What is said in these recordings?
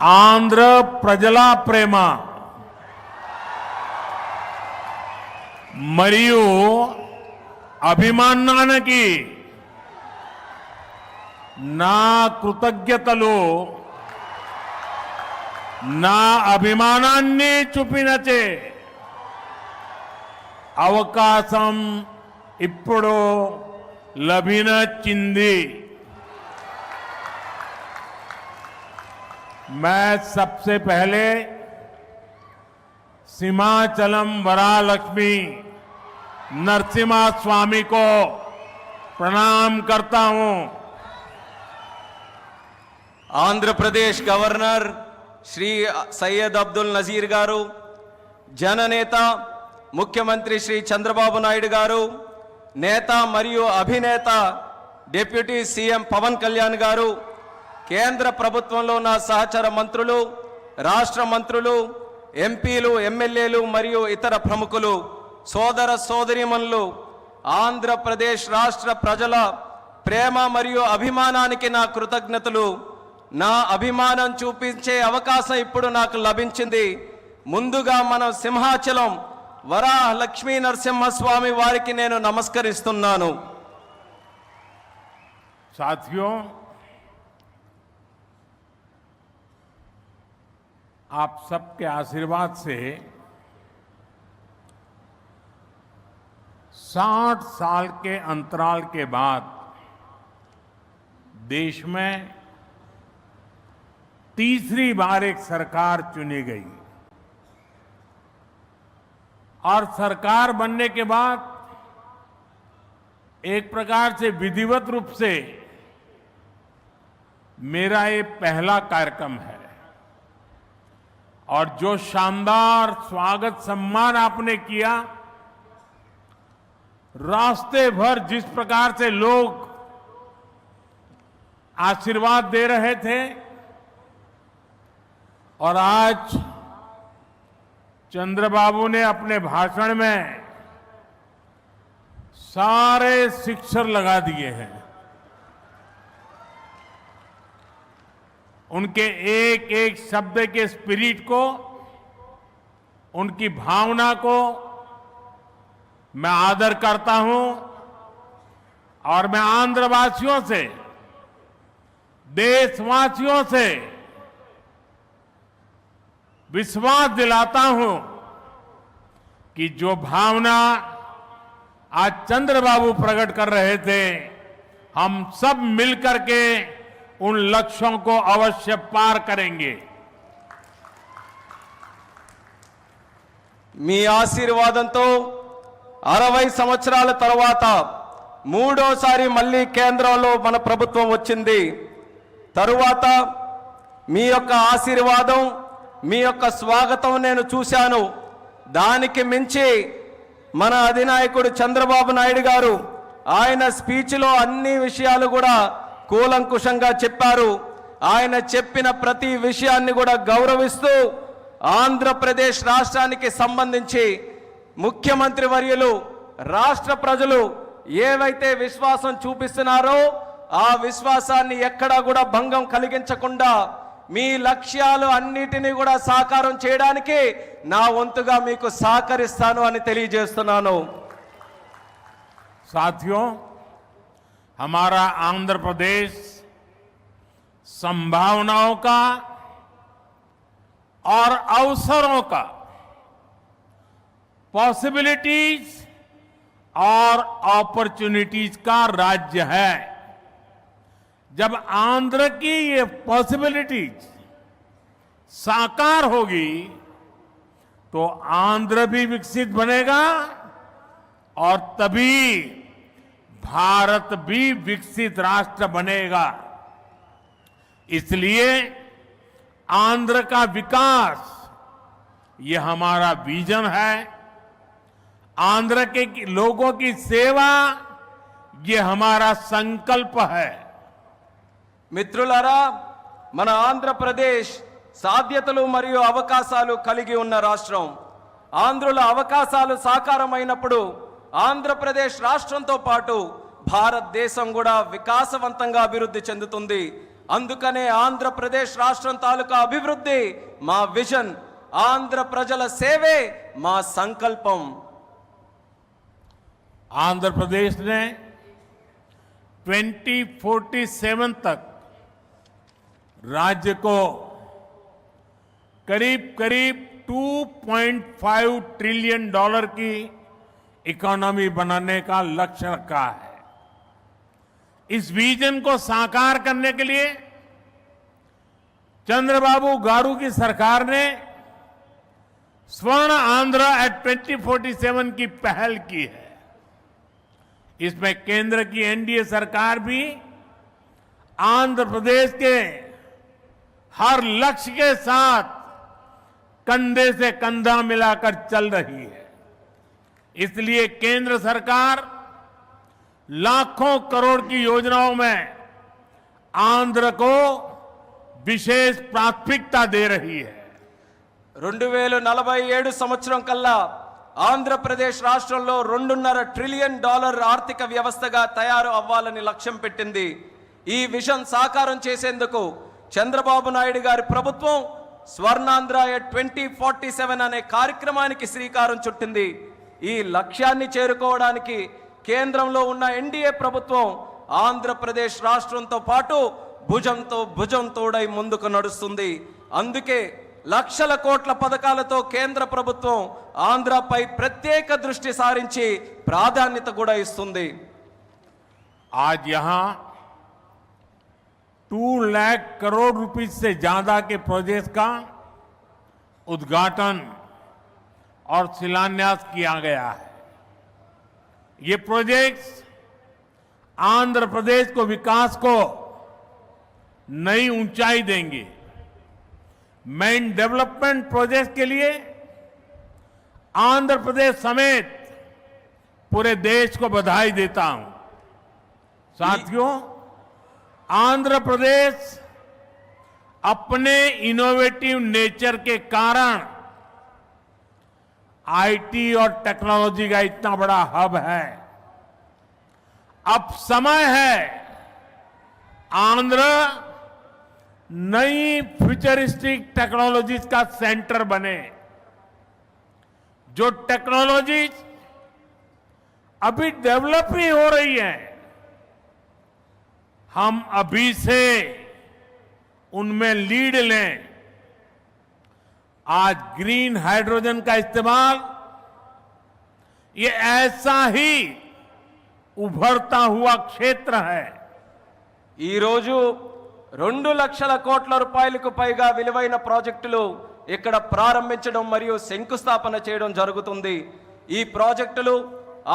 ఆంధ్ర ప్రజల ప్రేమ మరియు అభిమానానికి నా కృతజ్ఞతలు నా అభిమానాన్ని చూపినచే అవకాశం ఇప్పుడు లభించింది। मैं सबसे पहले सीमाचलम वरालक्ष्मी नरसिम्हा स्वामी को प्रणाम करता हूं। आंध्र प्रदेश गवर्नर श्री सैयद अब्दुल नजीर गारू, जननेता मुख्यमंत्री श्री चंद्रबाबु नायडू गारू, नेता मरियु अभिनेता डिप्यूटी सीएम पवन कल्याण गारू, కేంద్ర ప్రభుత్వంలో నా సహచర మంత్రులు, రాష్ట్ర మంత్రులు, ఎంపీలు, ఎమ్మెల్యేలు మరియు ఇతర ప్రముఖులు, సోదర సోదరీమణులు, ఆంధ్రప్రదేశ్ రాష్ట్ర ప్రజల ప్రేమ మరియు అభిమానానికి నా కృతజ్ఞతలు। నా అభిమానం చూపించే అవకాశం ఇప్పుడు నాకు లభించింది। ముందుగా మనం సింహాచలం వరాహ లక్ష్మీ నరసింహస్వామి వారికి నేను నమస్కరిస్తున్నాను। साथियों, आप सबके आशीर्वाद से 60 साल के अंतराल के बाद देश में तीसरी बार एक सरकार चुनी गई और सरकार बनने के बाद एक प्रकार से विधिवत रूप से मेरा ये पहला कार्यक्रम है और जो शानदार स्वागत सम्मान आपने किया, रास्ते भर जिस प्रकार से लोग आशीर्वाद दे रहे थे और आज चंद्रबाबू ने अपने भाषण में सारे शिक्षक लगा दिए हैं। उनके एक एक शब्द के स्पिरिट को, उनकी भावना को मैं आदर करता हूं और मैं आंध्रवासियों से, देशवासियों से विश्वास दिलाता हूं कि जो भावना आज चंद्रबाबू प्रकट कर रहे थे, हम सब मिलकर के उन लक्ष्यों को अवश्य पार करेंगे। మీ ఆశీర్వాదంతో 60 సంవత్సరాల తర్వాత మూడోసారి మళ్ళీ కేంద్రంలో మన ప్రభుత్వం వచ్చింది। తరువాత మీ యొక్క ఆశీర్వాదం, మీ యొక్క స్వాగతం నేను చూశాను। దానికి మించి మన అధినాయకుడు చంద్రబాబు నాయుడు గారు ఆయన స్పీచ్లో అన్ని విషయాలు కూడా కూలంకుషంగా చెప్పారు। ఆయన చెప్పిన ప్రతి విషయాన్ని కూడా గౌరవిస్తూ ఆంధ్రప్రదేశ్ రాష్ట్రానికి సంబంధించి ముఖ్యమంత్రి వర్యులు, రాష్ట్ర ప్రజలు ఏవైతే విశ్వాసం చూపిస్తున్నారో ఆ విశ్వాసాన్ని ఎక్కడా కూడా భంగం కలిగించకుండా మీ లక్ష్యాలు అన్నిటినీ కూడా సాకారం చేయడానికి నా వంతుగా మీకు సహకరిస్తాను అని తెలియజేస్తున్నాను। साथियों, हमारा आंध्र प्रदेश संभावनाओं का और अवसरों का, पॉसिबिलिटीज और अपॉर्चुनिटीज का राज्य है। जब आंध्र की ये पॉसिबिलिटीज साकार होगी तो आंध्र भी विकसित बनेगा और तभी भारत भी विकसित राष्ट्र बनेगा। इसलिए आंध्र का विकास ये हमारा विजन है। आंध्र के लोगों की सेवा ये हमारा संकल्प है। మిత్రులారా, మన ఆంధ్రప్రదేశ్ సాధ్యతలు మరియు అవకాశాలు కలిగి ఉన్న రాష్ట్రం। ఆంధ్రుల అవకాశాలు సాకారమైనప్పుడు ఆంధ్రప్రదేశ్ రాష్ట్రంతో పాటు భారతదేశం కూడా వికాసవంతంగా అభివృద్ధి చెందుతుంది। అందుకనే ఆంధ్రప్రదేశ్ రాష్ట్రం తాలూకా అభివృద్ధి మా విజన్, ఆంధ్ర ప్రజల సేవే మా సంకల్పం. आंध्र प्रदेश ने 2047 तक राज्य को करीब करीब 2.5 ट्रिलियन डॉलर की इकोनॉमी बनाने का लक्ष्य रखा है. इस विजन को साकार करने के लिए चंद्रबाबू गारू की सरकार ने स्वर्ण आंध्र एट 2047 की पहल की है. इसमें केंद्र की एनडीए सरकार भी आंध्र प्रदेश के हर लक्ष्य के साथ कंधे से कंधा मिलाकर चल रही है. इसलिए केंद्र सरकार लाखों करोड़ की योजनाओं में आंध्र को विशेष प्राथमिकता दे रही है. 2047 సంవత్సరం కల్లా ఆంధ్రప్రదేశ్ రాష్ట్రంలో $2.5 ట్రిలియన్ ఆర్థిక వ్యవస్థగా తయారు అవ్వాలని లక్ష్యం పెట్టింది. ఈ విజన్ సాకారం చేసేందుకు చంద్రబాబు నాయుడు గారి ప్రభుత్వం స్వర్ణాంధ్ర 2047 అనే కార్యక్రమానికి శ్రీకారం చుట్టింది. ఈ లక్ష్యాన్ని చేరుకోవడానికి కేంద్రంలో ఉన్న ఎన్డీఏ ప్రభుత్వం ఆంధ్రప్రదేశ్ రాష్ట్రంతో పాటు భుజంతో భుజం తోడై ముందుకు నడుస్తుంది. అందుకే లక్షల కోట్ల పథకాలతో కేంద్ర ప్రభుత్వం ఆంధ్రపై ప్రత్యేక దృష్టి సారించి ప్రాధాన్యత కూడా ఇస్తుంది. आज यहां 2 लाख करोड़ रुपए से ज्यादा के प्रोजेक्ट का उद्घाटन और शिलान्यास किया गया है. ये प्रोजेक्ट्स आंध्र प्रदेश को विकास को नई ऊंचाई देंगे. मैं इन डेवलपमेंट प्रोजेक्ट के लिए आंध्र प्रदेश समेत पूरे देश को बधाई देता हूं. साथियों, आंध्र प्रदेश अपने इनोवेटिव नेचर के कारण आईटी और टेक्नोलॉजी का इतना बड़ा हब है. अब समय है आंध्र नई फ्यूचरिस्टिक टेक्नोलॉजीज का सेंटर बने. जो टेक्नोलॉजीज अभी डेवलप ही हो रही है, हम अभी से उनमें लीड लें. आज ग्रीन हाइड्रोजन का इस्तेमाल ये ऐसा ही उभरता हुआ क्षेत्र है. ఈ రోజు 2 లక్షల కోట్ల రూపాయలకు పైగా విలువైన ప్రాజెక్టులు ఇక్కడ ప్రారంభించడం మరియు శంకుస్థాపన చేయడం జరుగుతుంది. ఈ ప్రాజెక్టులు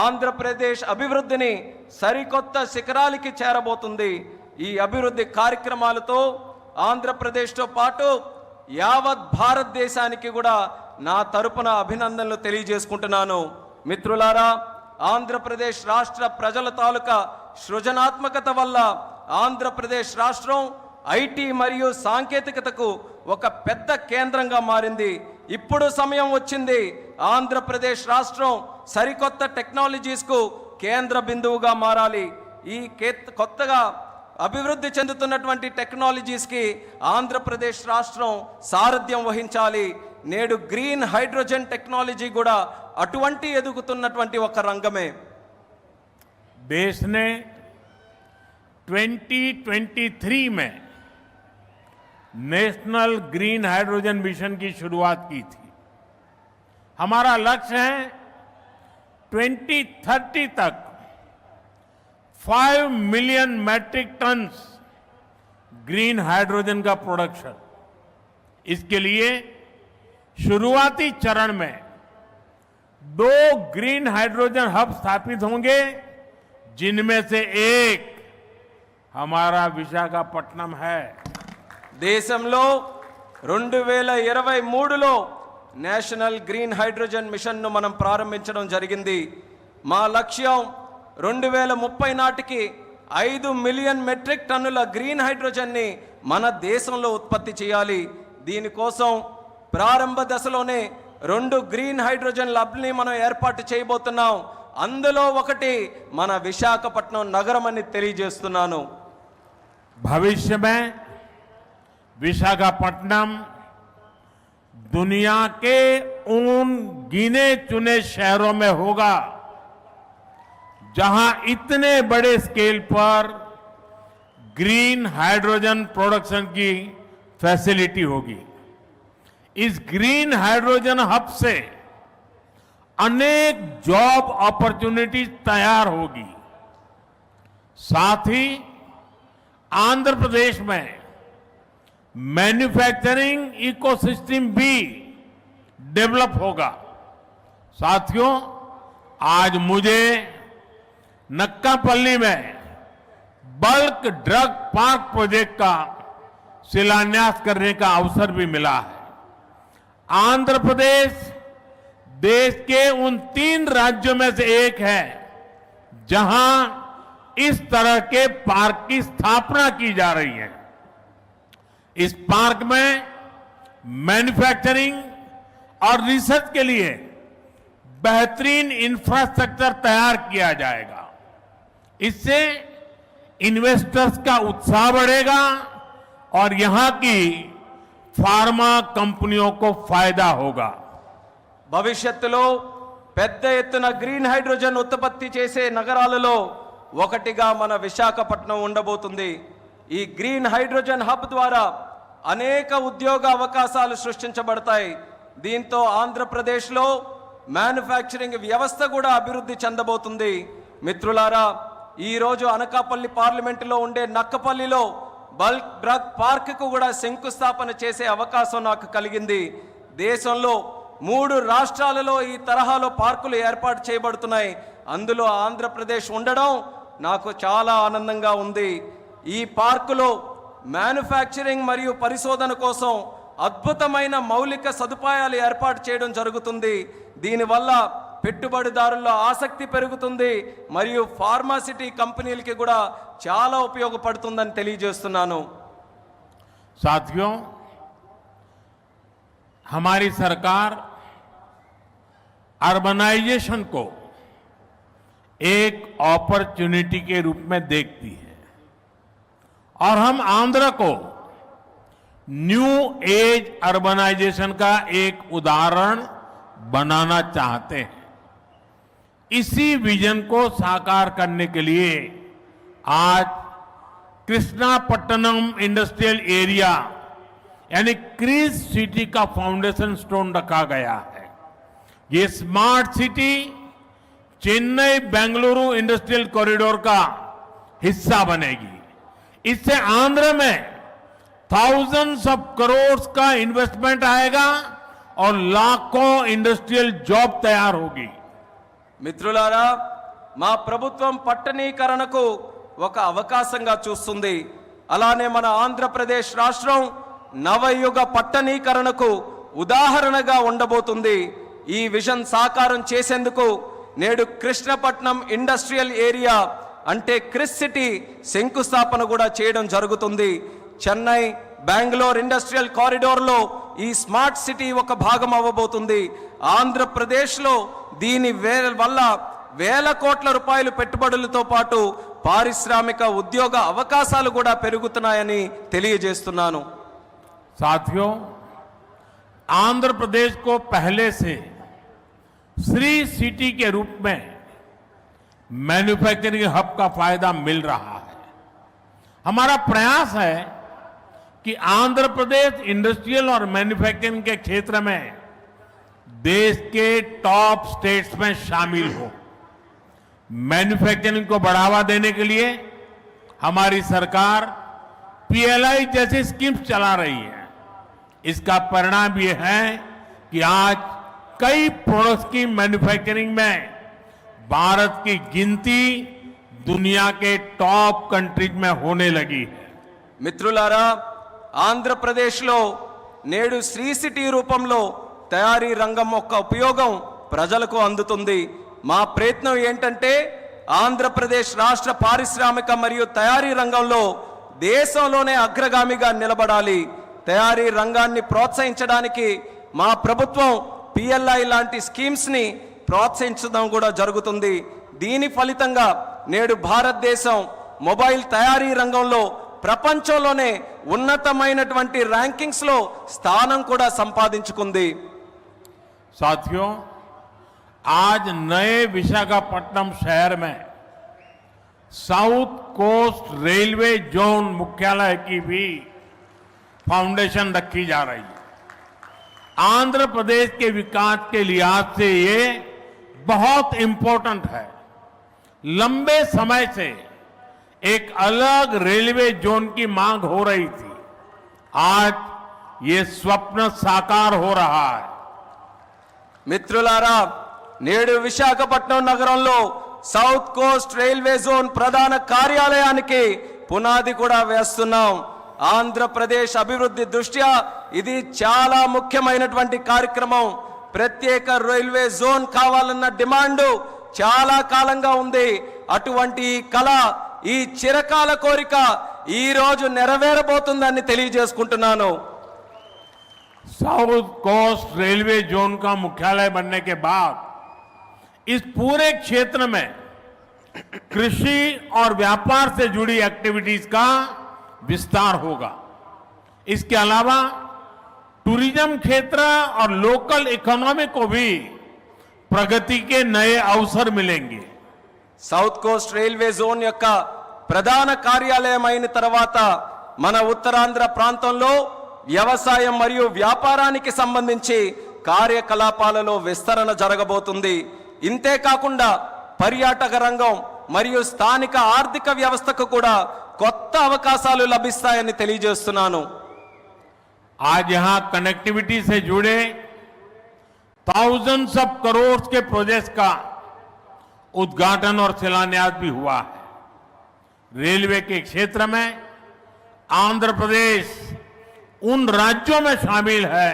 ఆంధ్రప్రదేశ్ అభివృద్ధిని సరికొత్త శిఖరాలకి చేరబోతుంది. ఈ అభివృద్ధి కార్యక్రమాలతో ఆంధ్రప్రదేశ్తో పాటు యావత్ భారతదేశానికి కూడా నా తరపున అభినందనలు తెలియజేసుకుంటున్నాను. మిత్రులారా, ఆంధ్రప్రదేశ్ రాష్ట్ర ప్రజల తాలూకా సృజనాత్మకత వల్ల ఆంధ్రప్రదేశ్ రాష్ట్రం ఐటీ మరియు సాంకేతికతకు ఒక పెద్ద కేంద్రంగా మారింది. ఇప్పుడు సమయం వచ్చింది ఆంధ్రప్రదేశ్ రాష్ట్రం సరికొత్త టెక్నాలజీస్కు కేంద్ర బిందువుగా మారాలి. ఈ కొత్తగా అభివృద్ధి చెందుతున్నటువంటి టెక్నాలజీస్కి ఆంధ్రప్రదేశ్ రాష్ట్రం సారథ్యం వహించాలి. నేడు గ్రీన్ హైడ్రోజన్ టెక్నాలజీ కూడా అటువంటి ఎదుగుతున్నటువంటి ఒక రంగమే. देश ने 2023 में नेशनल ग्रीन हाइड्रोजन मिशन की शुरुआत की थी. हमारा लक्ष्य है 2030 तक 5 million metric tons green hydrogen का प्रोडक्शन. इसके लिए शुरुआती चरण में 2 ग्रीन हाइड्रोजन हब स्थापित होंगे, जिनमें से एक हमारा विशाखापट्टनम है. దేశంలో 2023లో నేషనల్ గ్రీన్ హైడ్రోజన్ మిషన్ను మనం ప్రారంభించడం జరిగింది. మా లక్ష్యం 2030 నాటికి 5 మిలియన్ మెట్రిక్ టన్నుల గ్రీన్ హైడ్రోజన్ని మన దేశంలో ఉత్పత్తి చేయాలి. దీనికోసం ప్రారంభ దశలోనే 2 గ్రీన్ హైడ్రోజన్ ల్యాబ్ని మనం ఏర్పాటు చేయబోతున్నాం. అందులో ఒకటి మన విశాఖపట్నం నగరం అని తెలియజేస్తున్నాను. भविष्य में विशाखापट्टनम दुनिया के उन गिने चुने शहरों में होगा जहां इतने बड़े स्केल पर ग्रीन हाइड्रोजन प्रोडक्शन की फैसिलिटी होगी। इस ग्रीन हाइड्रोजन हब से अनेक जॉब अपॉर्चुनिटीज तैयार होगी। साथ ही आंध्र प्रदेश में मैन्युफैक्चरिंग इकोसिस्टम भी डेवलप होगा। साथियों, आज मुझे नक्कापल्ली में बल्क ड्रग पार्क प्रोजेक्ट का शिलान्यास करने का अवसर भी मिला है। आंध्र प्रदेश देश के उन 3 राज्यों में से एक है जहां इस तरह के पार्क की स्थापना की जा रही है। इस पार्क में मैन्युफैक्चरिंग और रिसर्च के लिए बेहतरीन इंफ्रास्ट्रक्चर तैयार किया जाएगा। इससे इन्वेस्टर्स का उत्साह बढ़ेगा और यहां की फार्मा कंपनियों को फायदा होगा। భవిష్యత్తులో పెద్ద ఎత్తున గ్రీన్ హైడ్రోజన్ ఉత్పత్తి చేసే నగరాలలో ఒకటిగా మన విశాఖపట్నం ఉండబోతుంది। ఈ గ్రీన్ హైడ్రోజన్ హబ్ ద్వారా అనేక ఉద్యోగ అవకాశాలు సృష్టించబడతాయి। దీంతో ఆంధ్రప్రదేశ్లో మ్యానుఫ్యాక్చరింగ్ వ్యవస్థ కూడా అభివృద్ధి చెందబోతుంది। మిత్రులారా, ఈ రోజు అనకాపల్లి పార్లమెంటులో ఉండే నక్కపల్లిలో బల్క్ డ్రగ్ పార్క్ కు కూడా శంకుస్థాపన చేసే అవకాశం నాకు కలిగింది। దేశంలో 3 రాష్ట్రాలలో ఈ తరహాలో పార్కులు ఏర్పాటు చేయబడుతున్నాయి। అందులో ఆంధ్రప్రదేశ్ ఉండడం నాకు చాలా ఆనందంగా ఉంది। ఈ పార్కులో మ్యానుఫ్యాక్చరింగ్ మరియు పరిశోధన కోసం అద్భుతమైన మౌలిక సదుపాయాలు ఏర్పాటు చేయడం జరుగుతుంది। దీనివల్ల పెట్టుబడిదారుల్లో ఆసక్తి పెరుగుతుంది మరియు ఫార్మాసిటీ కంపెనీలకి కూడా చాలా ఉపయోగపడుతుందని తెలియజేస్తున్నాను। साथियों, हमारी सरकार अर्बनाइजेशन को एक अपॉर्चुनिटी के रूप में देखती है और हम आंध्र को न्यू एज अर्बनाइजेशन का एक उदाहरण बनाना चाहते हैं। इसी विजन को साकार करने के लिए आज कृष्णापट्टनम इंडस्ट्रियल एरिया यानी क्रिस सिटी का फाउंडेशन स्टोन रखा गया है। ये smart city Chennai Bengaluru industrial corridor का हिस्सा बनेगी। इससे आंध्र में थाउजेंड्स ऑफ करोड़ का इन्वेस्टमेंट आएगा और लाखों इंडस्ट्रियल जॉब तैयार होगी। మిత్రులారా, మా ప్రభుత్వం పట్టణీకరణకు ఒక అవకాశంగా చూస్తుంది। అలానే మన ఆంధ్రప్రదేశ్ రాష్ట్రం నవయుగ పట్టణీకరణకు ఉదాహరణగా ఉండబోతుంది। ఈ విజన్ సాకారం చేసేందుకు నేడు కృష్ణపట్నం ఇండస్ట్రియల్ ఏరియా అంటే క్రిస్ సిటీ శంకుస్థాపన కూడా చేయడం జరుగుతుంది। చెన్నై బెంగళూరు ఇండస్ట్రియల్ కారిడోర్లో ఈ స్మార్ట్ సిటీ ఒక భాగం అవ్వబోతుంది। ఆంధ్రప్రదేశ్లో దీని వల్ల వేల కోట్ల రూపాయలు పెట్టుబడులతో పాటు పారిశ్రామిక ఉద్యోగ అవకాశాలు కూడా పెరుగుతున్నాయని తెలియజేస్తున్నాను। साथियों, आंध्र प्रदेश को पहले से श्री सिटी के रूप में मैन्युफैक्चरिंग हब का फायदा मिल रहा है। हमारा प्रयास है कि आंध्र प्रदेश इंडस्ट्रियल और मैन्युफैक्चरिंग के क्षेत्र में देश के टॉप स्टेट्स में शामिल हो। मैन्युफैक्चरिंग को बढ़ावा देने के लिए हमारी सरकार पीएलआई जैसी स्कीम्स चला रही है। इसका परिणाम यह है कि आज कई प्रोडक्ट्स की मैन्युफैक्चरिंग में भारत की गिनती दुनिया के टॉप कंट्रीज में होने लगी है। మిత్రులారా, ఆంధ్రప్రదేశ్లో నేడు శ్రీ సిటీ రూపంలో తయారీ రంగం యొక్క ఉపయోగం ప్రజలకు అందుతుంది। మా ప్రయత్నం ఏంటంటే ఆంధ్రప్రదేశ్ రాష్ట్ర పారిశ్రామిక మరియు తయారీ రంగంలో దేశంలోనే అగ్రగామిగా నిలబడాలి। తయారీ రంగాన్ని ప్రోత్సహించడానికి మా ప్రభుత్వం పిఎల్ఐ లాంటి స్కీమ్స్ ని ప్రోత్సహించడం కూడా జరుగుతుంది। దీని ఫలితంగా నేడు భారతదేశం మొబైల్ తయారీ రంగంలో ప్రపంచంలోనే ఉన్నతమైనటువంటి ర్యాంకింగ్స్ లో స్థానం కూడా సంపాదించుకుంది. साथियों, आज नए विशाखापट्टनम शहर में साउथ कोस्ट रेलवे जोन मुख्यालय की भी फाउंडेशन रखी जा रही है. आंध्र प्रदेश के विकास के लिहाज से ये बहुत इंपॉर्टेंट है. लंबे समय से एक अलग रेलवे जोन की मांग हो रही थी. आज ये स्वप्न साकार हो रहा है. మిత్రులారా, నేడు విశాఖపట్నం నగరంలో సౌత్ కోస్ట్ రైల్వే జోన్ ప్రధాన కార్యాలయానికి పునాది కూడా వేస్తున్నాం. ఆంధ్రప్రదేశ్ అభివృద్ధి దృష్ట్యా ఇది చాలా ముఖ్యమైనటువంటి కార్యక్రమం. ప్రత్యేక రైల్వే జోన్ కావాలన్న డిమాండ్ చాలా కాలంగా ఉంది. అటువంటి ఈ కళ, ఈ చిరకాల కోరిక ఈ రోజు నెరవేరబోతుందని తెలియజేసుకుంటున్నాను. साउथ कोस्ट रेलवे जोन का मुख्यालय बनने के बाद इस पूरे क्षेत्र में कृषि और व्यापार से जुड़ी एक्टिविटीज का विस्तार होगा. इसके अलावा टूरिज्म क्षेत्र और लोकल इकोनॉमी को भी प्रगति के नए अवसर मिलेंगे. సౌత్ కోస్ట్ రైల్వే జోన్ యొక్క ప్రధాన కార్యాలయం అయిన తర్వాత మన ఉత్తరాంధ్ర ప్రాంతంలో వ్యవసాయం మరియు వ్యాపారానికి సంబంధించి కార్యకలాపాలలో విస్తరణ జరగబోతుంది. ఇంతే కాకుండా పర్యాటక రంగం మరియు స్థానిక ఆర్థిక వ్యవస్థకు కూడా కొత్త అవకాశాలు లభిస్తాయని తెలియజేస్తున్నాను. आज यहां कनेक्टिविटी से जुड़े thousands ऑफ करोड़ के प्रोजेक्ट्स का उद्घाटन और शिलान्यास भी हुआ है. रेलवे के क्षेत्र में आंध्र प्रदेश उन राज्यों में शामिल है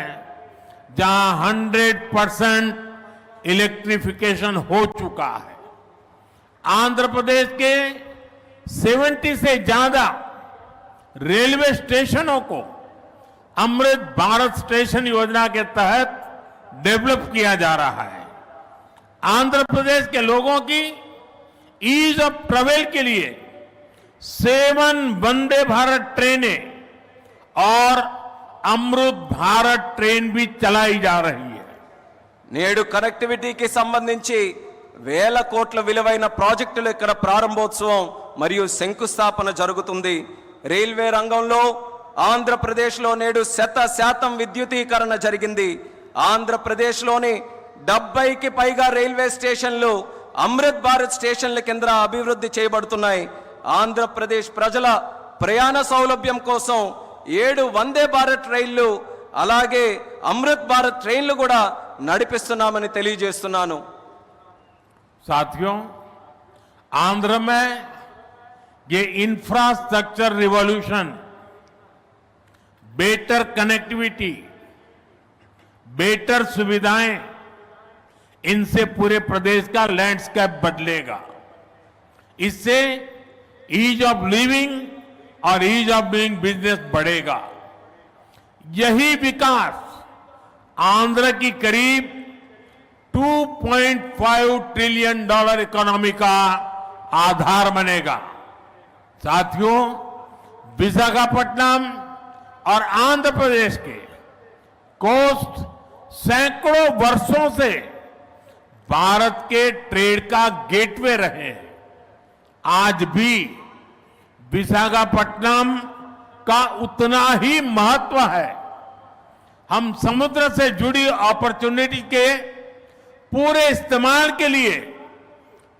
जहां 100% इलेक्ट्रिफिकेशन हो चुका है. आंध्र प्रदेश के 70 से ज्यादा रेलवे स्टेशनों को अमृत भारत स्टेशन योजना के तहत डेवलप किया जा रहा है. आंध्र प्रदेश के लोगों की ईज ऑफ ट्रेवल के लिए 7 वंदे भारत ट्रेनें और अमृत भारत ट्रेन भी चलाई जा रही है. నేడు కనెక్టివిటీకి సంబంధించి వేల కోట్ల విలువైన ప్రాజెక్టులు ఇక్కడ ప్రారంభోత్సవం మరియు శంకుస్థాపన జరుగుతుంది. రైల్వే రంగంలో ఆంధ్రప్రదేశ్లో నేడు 100% విద్యుతీకరణ జరిగింది. ఆంధ్రప్రదేశ్లోని 70కి పైగా రైల్వే స్టేషన్లు అమృత్ భారత్ స్టేషన్ల కింద అభివృద్ధి చేయబడుతున్నాయి. ఆంధ్రప్రదేశ్ ప్రజల ప్రయాణ సౌలభ్యం కోసం 7 వందే భారత్ రైళ్లు అలాగే అమృత్ భారత్ ట్రైన్లు కూడా నడిపిస్తున్నామని తెలియజేస్తున్నాను. साथियों, आंध्र में ये infrastructure revolution, better connectivity, better सुविधाएं, इनसे पूरे प्रदेश का लैंडस्केप बदलेगा. इससे ईज ऑफ लिविंग और ईज ऑफ डूइंग बिजनेस बढ़ेगा. यही विकास आंध्र की करीब $2.5 ट्रिलियन इकोनॉमी का आधार बनेगा. साथियों, विशाखापट्टनम और आंध्र प्रदेश के कोस्ट सैकड़ों वर्षों से भारत के ट्रेड का गेटवे रहे हैं. आज भी विशाखापट्टनम का उतना ही महत्व है. हम समुद्र से जुड़ी अपॉर्चुनिटी के पूरे इस्तेमाल के लिए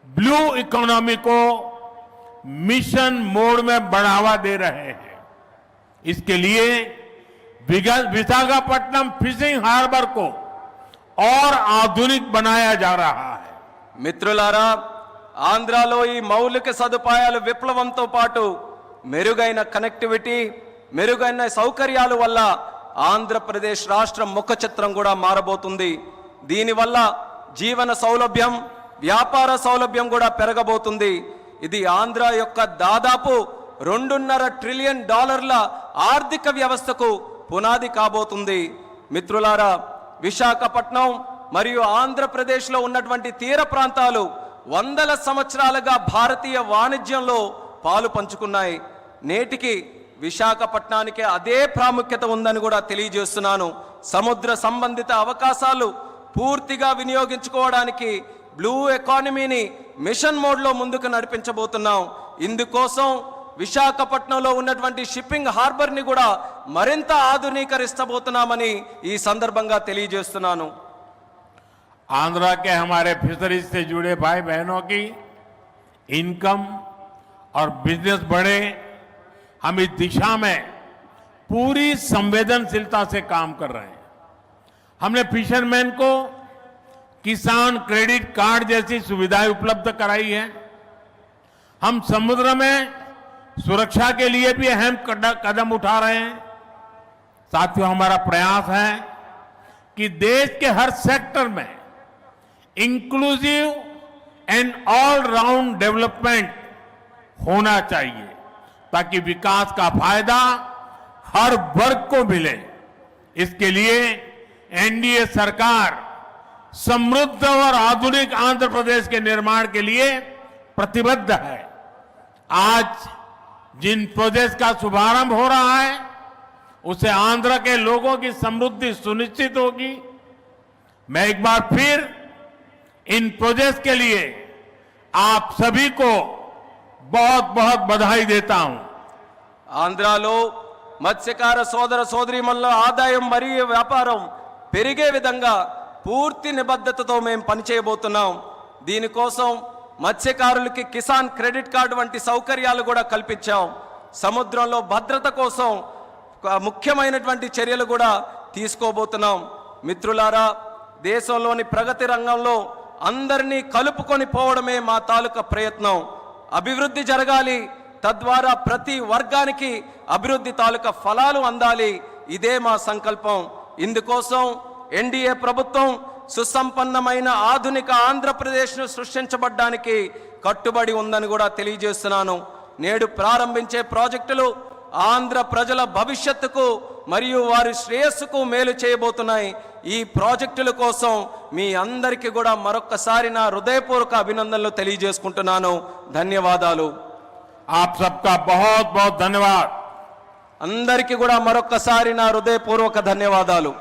ब्लू इकोनॉमी को मिशन मोड में बढ़ावा दे रहे हैं. इसके लिए विशाखापट्टनम फिशिंग हार्बर को और आधुनिक बनाया जा रहा है. మిత్రులారా, ఆంధ్రాలో ఈ మౌలిక సదుపాయాల విప్లవంతో పాటు మెరుగైన కనెక్టివిటీ, మెరుగైన సౌకర్యాల వల్ల ఆంధ్రప్రదేశ్ రాష్ట్ర ముఖ చిత్రం కూడా మారబోతుంది. దీనివల్ల జీవన సౌలభ్యం, వ్యాపార సౌలభ్యం కూడా పెరగబోతుంది. ఇది ఆంధ్ర యొక్క దాదాపు $2.5 ట్రిలియన్ ఆర్థిక వ్యవస్థకు పునాది కాబోతుంది. మిత్రులారా, విశాఖపట్నం మరియు ఆంధ్రప్రదేశ్లో ఉన్నటువంటి తీర ప్రాంతాలు వందల సంవత్సరాలుగా భారతీయ వాణిజ్యంలో పాలు పంచుకున్నాయి. నేటికి విశాఖపట్నానికి అదే ప్రాముఖ్యత ఉందని కూడా తెలియజేస్తున్నాను. సముద్ర సంబంధిత అవకాశాలు పూర్తిగా వినియోగించుకోవడానికి బ్లూ ఎకానమీని మిషన్ మోడ్లో ముందుకు నడిపించబోతున్నాం. ఇందుకోసం విశాఖపట్నంలో ఉన్నటువంటి షిప్పింగ్ హార్బర్ని కూడా మరింత ఆధునీకరిస్తబోతున్నామని ఈ సందర్భంగా తెలియజేస్తున్నాను. आंध्रा के हमारे फिशरीज से जुड़े भाई बहनों की इनकम और बिजनेस बढ़े, हम इस दिशा में पूरी संवेदनशीलता से काम कर रहे हैं. हमने फिशरमैन को किसान क्रेडिट कार्ड जैसी सुविधाएं उपलब्ध कराई है. हम समुद्र में सुरक्षा के लिए भी अहम कदम उठा रहे हैं. साथियों, हमारा प्रयास है कि देश के हर सेक्टर में inclusive and all round development होना चाहिए ताकि विकास का फायदा हर वर्ग को मिले. इसके लिए एनडीए सरकार समृद्ध और आधुनिक आंध्र प्रदेश के निर्माण के लिए प्रतिबद्ध है. आज जिन प्रोजेक्ट का शुभारंभ हो रहा है उससे आंध्र के लोगों की समृद्धि सुनिश्चित होगी. मैं एक बार फिर इन प्रोजेक्ट के लिए आप सभी को बहुत बहुत बधाई देता हूं. ఆంధ్రాలో మత్స్యకార సోదర సోదరీమణుల ఆదాయం మరియు వ్యాపారం పెరిగే విధంగా పూర్తి నిబద్ధతతో మేము పనిచేయబోతున్నాం. దీనికోసం మత్స్యకారులకి కిసాన్ క్రెడిట్ కార్డు వంటి సౌకర్యాలు కూడా కల్పించాం. సముద్రంలో భద్రత కోసం ముఖ్యమైనటువంటి చర్యలు కూడా తీసుకోబోతున్నాం. మిత్రులారా, దేశంలోని ప్రగతి రంగంలో అందరినీ కలుపుకొని పోవడమే మా తాలూకా ప్రయత్నం. అభివృద్ధి జరగాలి, తద్వారా ప్రతి వర్గానికి అభివృద్ధి తాలూకా ఫలాలు అందాలి. ఇదే మా సంకల్పం. ఇందుకోసం ఎన్డీఏ ప్రభుత్వం సుసంపన్నమైన ఆధునిక ఆంధ్రప్రదేశ్ను సృష్టించబడ్డానికి కట్టుబడి ఉందని కూడా తెలియజేస్తున్నాను. నేడు ప్రారంభించే ప్రాజెక్టులు ఆంధ్ర ప్రజల భవిష్యత్తుకు మరియు వారి శ్రేయస్సుకు మేలు చేయబోతున్నాయి. ఈ ప్రాజెక్టుల కోసం మీ అందరికీ కూడా మరొక్కసారి నా హృదయపూర్వక అభినందనలు తెలియజేసుకుంటున్నాను. ధన్యవాదాలు. आप सबका बहुत बहुत धन्यवाद. అందరికీ కూడా మరొక్కసారి నా హృదయపూర్వక ధన్యవాదాలు.